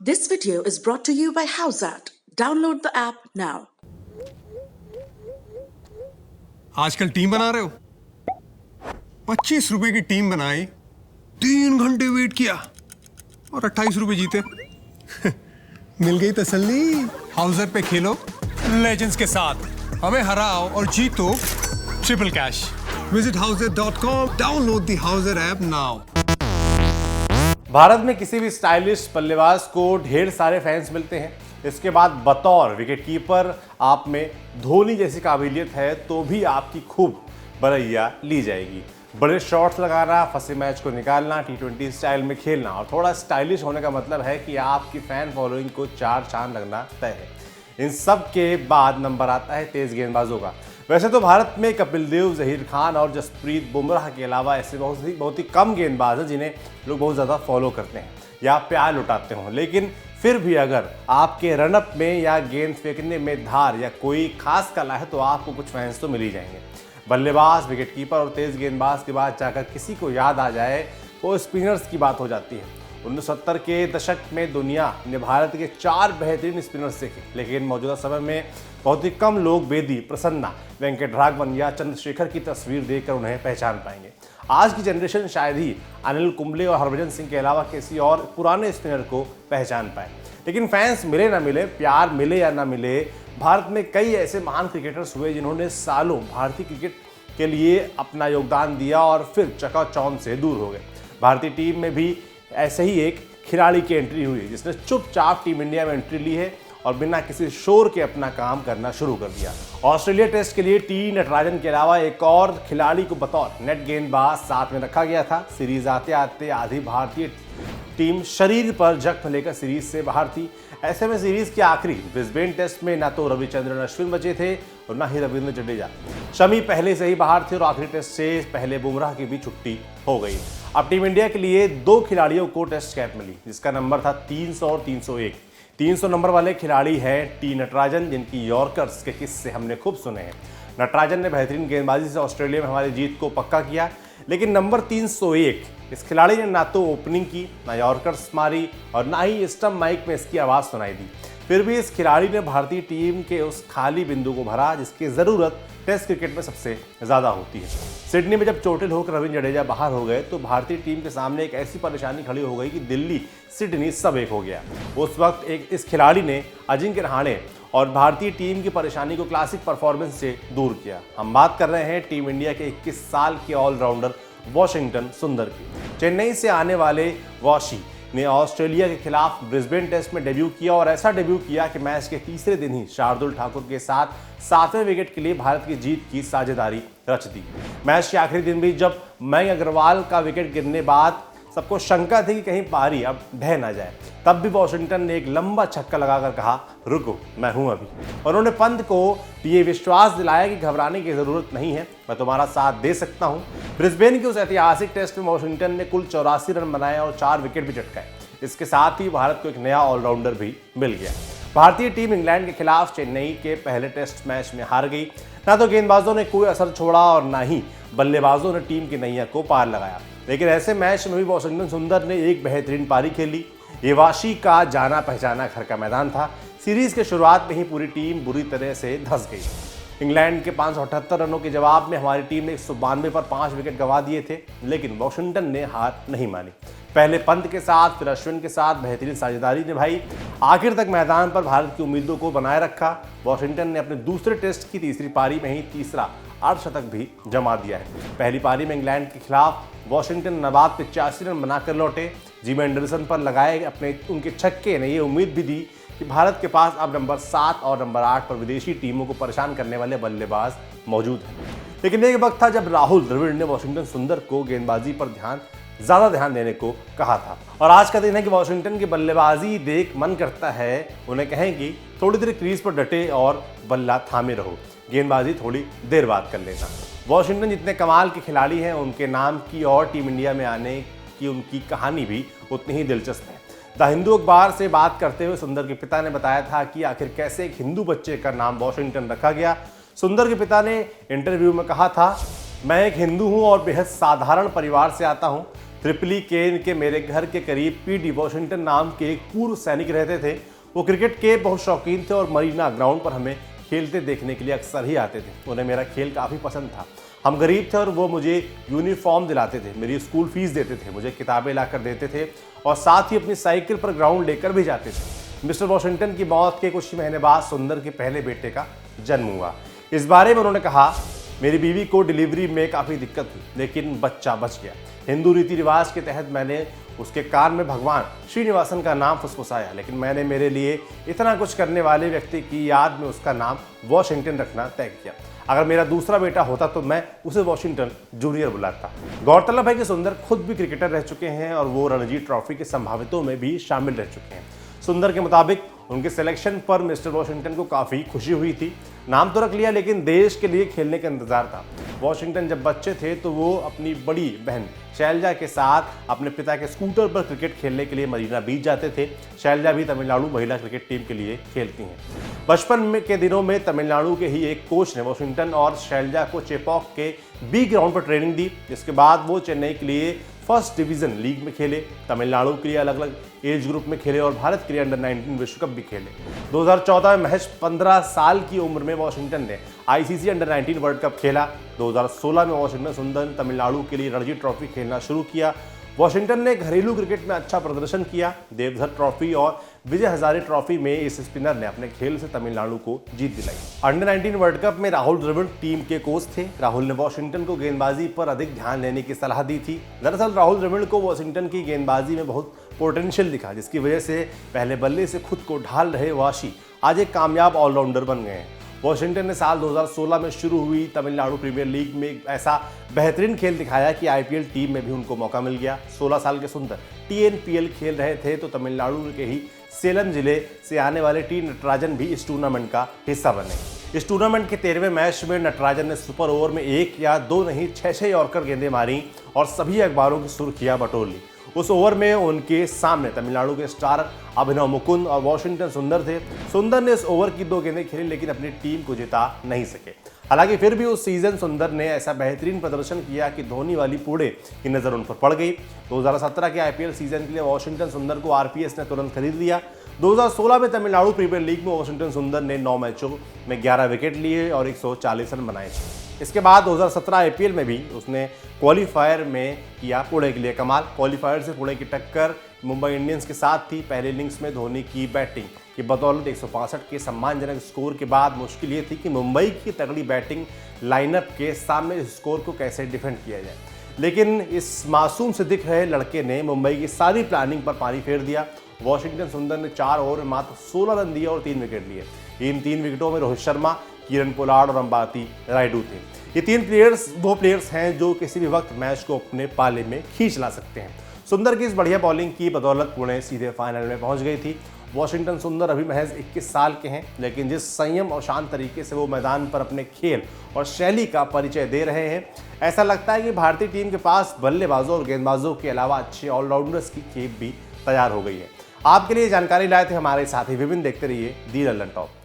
This video is brought to you by Howsat. Download the app now. आजकल team बना रहे हो? 25 रुपए की टीम बनाई, 3 घंटे वेट किया और 28 रुपए जीते। मिल गई तसल्ली। हाउसर पे खेलो लेजेंड्स के साथ, हमें हराओ और जीतो triple cash. Visit houser.com, download the Hauser app now. Bharat में किसी भी स्टाइलिश बल्लेबाज को ढेर सारे फैंस मिलते हैं। इसके बाद बतौर विकेटकीपर आप में धोनी जैसी काबिलियत है तो भी आपकी खूब बरैया ली जाएगी। बड़े शॉट्स लगाना, फंसे मैच को निकालना, T20 स्टाइल में खेलना और थोड़ा स्टाइलिश होने का मतलब है कि आपकी फैन फॉलोइंग को 4 चांद लगना तय है। इन सब के बाद नंबर आता है तेज गेंदबाजों का। वैसे तो भारत में कपिल देव, जहीर खान और जसप्रीत बुमराह के अलावा ऐसे बहुत ही कम गेंदबाज हैं जिन्हें लोग बहुत ज़्यादा फॉलो करते हैं या प्यार लुटाते हों। लेकिन फिर भी अगर आपके रनअप में या गेंद फेंकने में धार या कोई खास कला है तो आपको कुछ फैंस तो मिल ही जाएंगे। बल्लेबाज, विकेटकीपर और तेज गेंदबाज के बाद जाकर किसी को याद आ जाए तो स्पिनर्स की बात हो जाती है। 1970 के दशक में दुनिया ने भारत के 4 बेहतरीन स्पिनर्स देखे, लेकिन मौजूदा समय में बहुत ही कम लोग बेदी, प्रसन्ना, वेंकटराघवन या चंद्रशेखर की तस्वीर देखकर उन्हें पहचान पाएंगे। आज की जनरेशन शायद ही अनिल कुंबले और हरभजन सिंह के अलावा किसी और पुराने स्पिनर को पहचान पाए। लेकिन फैंस मिले ना मिले, प्यार मिले या ना मिले, भारत में कई ऐसे महान क्रिकेटर्स हुए जिन्होंने सालों भारतीय क्रिकेट के लिए अपना योगदान दिया और फिर चकाचौंध से दूर हो गए। भारतीय टीम में भी ऐसे ही एक खिलाड़ी की एंट्री हुई जिसने चुपचाप टीम इंडिया में एंट्री ली है और बिना किसी शोर के अपना काम करना शुरू कर दिया। ऑस्ट्रेलिया टेस्ट के लिए टी नटराजन के अलावा एक और खिलाड़ी को बतौर नेट गेंदबाज साथ में रखा गया था। सीरीज आते आते आधी भारतीय टीम शरीर पर जख्म लेकर सीरीज से बाहर थी। ऐसे में सीरीज के आखिरी ब्रिस्बेन टेस्ट में न तो रविचंद्रन अश्विन बचे थे और न ही रविंद्र जडेजा। शमी पहले से ही बाहर थे और आखिरी टेस्ट से पहले बुमराह की भी छुट्टी हो गई। अब टीम इंडिया के लिए 2 खिलाड़ियों को टेस्ट कैप मिली जिसका नंबर था 300 और 301। 300 नंबर वाले खिलाड़ी हैं टी नटराजन, जिनकी यॉर्कर्स के किस्से हमने खूब सुने हैं। नटराजन ने बेहतरीन गेंदबाजी से ऑस्ट्रेलिया में हमारी जीत को पक्का किया, लेकिन नंबर 301 इस खिलाड़ी ने ना तो ओपनिंग की, ना यॉर्कर्स मारी और ना ही स्टंप माइक में इसकी आवाज़ सुनाई दी। फिर भी इस खिलाड़ी ने भारतीय टीम के उस खाली बिंदु को भरा जिसकी ज़रूरत टेस्ट क्रिकेट में सबसे ज़्यादा होती है। सिडनी में जब चोटिल होकर रविंद्र जडेजा बाहर हो गए तो भारतीय टीम के सामने एक ऐसी परेशानी खड़ी हो गई कि दिल्ली सिडनी सब एक हो गया। उस वक्त इस खिलाड़ी ने अजिंक्य रहाणे और भारतीय टीम की परेशानी को क्लासिक परफॉर्मेंस से दूर किया। हम बात कर रहे हैं टीम इंडिया के 21 साल के ऑलराउंडर वॉशिंगटन सुंदर की। चेन्नई से आने वाले वॉशी ने ऑस्ट्रेलिया के खिलाफ ब्रिस्बेन टेस्ट में डेब्यू किया और ऐसा डेब्यू किया कि मैच के तीसरे दिन ही शार्दुल ठाकुर के साथ 7वें विकेट के लिए भारत की जीत की साझेदारी रच दी। मैच के आखिरी दिन भी जब मयंक अग्रवाल का विकेट गिरने बाद सबको शंका थी कि कहीं पारी अब ढह ना जाए, तब भी वॉशिंगटन ने एक लंबा छक्का लगाकर कहा, रुको मैं हूं अभी। और उन्होंने पंत को ये विश्वास दिलाया कि घबराने की जरूरत नहीं है, मैं तुम्हारा साथ दे सकता हूं। ब्रिस्बेन के उस ऐतिहासिक टेस्ट में वॉशिंगटन ने कुल 84 रन बनाए और 4 विकेट भी चटकाए। इसके साथ ही भारत को एक नया ऑलराउंडर भी मिल गया। भारतीय टीम इंग्लैंड के खिलाफ चेन्नई के पहले टेस्ट मैच में हार गई। ना तो गेंदबाजों ने कोई असर छोड़ा और ना ही बल्लेबाजों ने टीम की नैया को पार लगाया। लेकिन ऐसे मैच में भी वॉशिंगटन सुंदर ने एक बेहतरीन पारी खेली। ये वाशी का जाना पहचाना घर का मैदान था। सीरीज के शुरुआत में ही पूरी टीम बुरी तरह से धंस गई। इंग्लैंड के 578 रनों के जवाब में हमारी टीम ने 192 पर 5 विकेट गंवा दिए थे, लेकिन वॉशिंगटन ने हार नहीं मानी। पहले पंत के साथ फिर अश्विन के साथ बेहतरीन साझेदारी निभाई, आखिर तक मैदान पर भारत की उम्मीदों को बनाए रखा। वॉशिंगटन ने अपने दूसरे टेस्ट की तीसरी पारी में ही तीसरा अर्धशतक भी जमा दिया है। पहली पारी में इंग्लैंड के खिलाफ वॉशिंगटन नबाद 85 रन बनाकर लौटे। जिमी एंडरसन पर लगाए अपने उनके छक्के ने ये उम्मीद भी दी कि भारत के पास अब नंबर 7 और नंबर 8 पर विदेशी टीमों को परेशान करने वाले बल्लेबाज मौजूद हैं। लेकिन एक वक्त था जब राहुल द्रविड़ ने वॉशिंगटन सुंदर को गेंदबाजी पर ज़्यादा ध्यान देने को कहा था। और आज का दिन है कि वॉशिंगटन की बल्लेबाजी देख मन करता है उन्हें कहें कि थोड़ी देर क्रीज पर डटे और बल्ला थामे रहो, गेंदबाजी थोड़ी देर बाद कर लेना। वॉशिंगटन जितने कमाल के खिलाड़ी हैं उनके नाम की और टीम इंडिया में आने की उनकी कहानी भी उतनी ही दिलचस्प है। द हिंदू अखबार से बात करते हुए सुंदर के पिता ने बताया था कि आखिर कैसे एक हिंदू बच्चे का नाम वॉशिंगटन रखा गया। सुंदर के पिता ने इंटरव्यू में कहा था, मैं एक हिंदू हूं और बेहद साधारण परिवार से आता हूं। ट्रिपली केन के मेरे घर के करीब पीटी वॉशिंगटन नाम के एक पूर्व सैनिक रहते थे। वो क्रिकेट के बहुत शौकीन थे और मरीना ग्राउंड पर हमें खेलते देखने के लिए अक्सर ही आते थे। उन्हें मेरा खेल काफ़ी पसंद था। हम गरीब थे और वो मुझे यूनिफॉर्म दिलाते थे, मेरी स्कूल फीस देते थे, मुझे किताबें लाकर देते थे और साथ ही अपनी साइकिल पर ग्राउंड लेकर भी जाते थे। मिस्टर वॉशिंगटन की मौत के कुछ महीने बाद सुंदर के पहले बेटे का जन्म हुआ। इस बारे में उन्होंने कहा, मेरी बीवी को डिलीवरी में काफ़ी दिक्कत हुई, लेकिन बच्चा बच गया। हिंदू रीति रिवाज के तहत मैंने उसके कान में भगवान श्रीनिवासन का नाम फुसफुसाया, लेकिन मैंने मेरे लिए इतना कुछ करने वाले व्यक्ति की याद में उसका नाम वॉशिंगटन रखना तय किया। अगर मेरा दूसरा बेटा होता तो मैं उसे वॉशिंगटन जूनियर बुलाता। गौरतलब है कि सुंदर खुद भी क्रिकेटर रह चुके हैं और वो रणजी ट्रॉफी के संभावितों में भी शामिल रह चुके हैं। सुंदर के मुताबिक उनके सिलेक्शन पर मिस्टर वॉशिंगटन को काफ़ी खुशी हुई थी। नाम तो रख लिया, लेकिन देश के लिए खेलने का इंतजार था। वॉशिंगटन जब बच्चे थे तो वो अपनी बड़ी बहन शैलजा के साथ अपने पिता के स्कूटर पर क्रिकेट खेलने के लिए मरीना बीच जाते थे। शैलजा भी तमिलनाडु महिला क्रिकेट टीम के लिए खेलती हैं। बचपन में के दिनों में तमिलनाडु के ही एक कोच ने वॉशिंगटन और शैलजा को चेपॉक के बी ग्राउंड पर ट्रेनिंग दी, जिसके बाद वो चेन्नई के लिए फर्स्ट डिवीजन लीग में खेले, तमिलनाडु के लिए अलग अलग एज ग्रुप में खेले और भारत के लिए अंडर 19 विश्व कप भी खेले। 2014 में महज 15 साल की उम्र में वॉशिंगटन ने आईसीसी अंडर 19 वर्ल्ड कप खेला। 2016 में वॉशिंगटन सुंदर ने तमिलनाडु के लिए रणजी ट्रॉफी खेलना शुरू किया। वॉशिंगटन ने घरेलू क्रिकेट में अच्छा प्रदर्शन किया। देवधर ट्रॉफी और विजय हजारे ट्रॉफी में इस स्पिनर ने अपने खेल से तमिलनाडु को जीत दिलाई। अंडर 19 वर्ल्ड कप में राहुल द्रविड़ टीम के कोच थे। राहुल ने वॉशिंगटन को गेंदबाजी पर अधिक ध्यान देने की सलाह दी थी। दरअसल राहुल द्रविड़ को वॉशिंगटन की गेंदबाजी में बहुत पोटेंशियल दिखा, जिसकी वजह से पहले बल्ले से खुद को ढाल रहे वाशी आज एक कामयाब ऑलराउंडर बन गए हैं। वॉशिंगटन ने साल 2016 में शुरू हुई तमिलनाडु प्रीमियर लीग में एक ऐसा बेहतरीन खेल दिखाया कि आईपीएल टीम में भी उनको मौका मिल गया। 16 साल के सुंदर टीएनपीएल खेल रहे थे तो तमिलनाडु के ही सेलम जिले से आने वाले टी नटराजन भी इस टूर्नामेंट का हिस्सा बने। इस टूर्नामेंट के 13वें मैच में नटराजन ने सुपर ओवर में 1 या 2 नहीं 6 यॉर्कर गेंदें मारी और सभी अखबारों की सुर्खियां बटोर ली। उस ओवर में उनके सामने तमिलनाडु के स्टार अभिनव मुकुंद और वॉशिंगटन सुंदर थे। सुंदर ने इस ओवर की 2 गेंदें खेली, लेकिन अपनी टीम को जिता नहीं सके। हालांकि फिर भी उस सीजन सुंदर ने ऐसा बेहतरीन प्रदर्शन किया कि धोनी वाली पूड़े की नज़र उन पर पड़ गई। 2017 के आईपीएल सीजन के लिए वॉशिंगटन सुंदर को आरपीएस ने तुरंत खरीद लिया। 2016 में तमिलनाडु प्रीमियर लीग में वॉशिंगटन सुंदर ने 9 मैचों में 11 विकेट लिए और 140 रन बनाए थे। इसके बाद 2017 आईपीएल में भी उसने क्वालिफायर में किया पुणे के लिए कमाल। क्वालिफायर से पुणे की टक्कर मुंबई इंडियंस के साथ थी। पहले इनिंग्स में धोनी की बैटिंग की बदौलत 165 के सम्मानजनक स्कोर के बाद मुश्किल ये थी कि मुंबई की तगड़ी बैटिंग लाइनअप के सामने इस स्कोर को कैसे डिफेंड किया जाए, लेकिन इस मासूम से दिख रहे लड़के ने मुंबई की सारी प्लानिंग पर पानी फेर दिया। वॉशिंगटन सुंदर ने 4 ओवर में मात्र 16 रन दिए और 3 विकेट लिए। इन 3 विकेटों में रोहित शर्मा, किरण पोलार्ड और अंबाती रायडू थे। ये 3 प्लेयर्स वो प्लेयर्स हैं जो किसी भी वक्त मैच को अपने पाले में खींच ला सकते हैं। सुंदर की इस बढ़िया बॉलिंग की बदौलत पुणे सीधे फाइनल में पहुंच गई थी। वॉशिंगटन सुंदर अभी महज 21 साल के हैं, लेकिन जिस संयम और शांत तरीके से वो मैदान पर अपने खेल और शैली का परिचय दे रहे हैं, ऐसा लगता है कि भारतीय टीम के पास बल्लेबाजों और गेंदबाजों के अलावा अच्छे ऑलराउंडर्स की खेप भी तैयार हो गई है। आपके लिए जानकारी लाए थे हमारे साथी विभिन्न। देखते रहिए दी लंदन टॉप।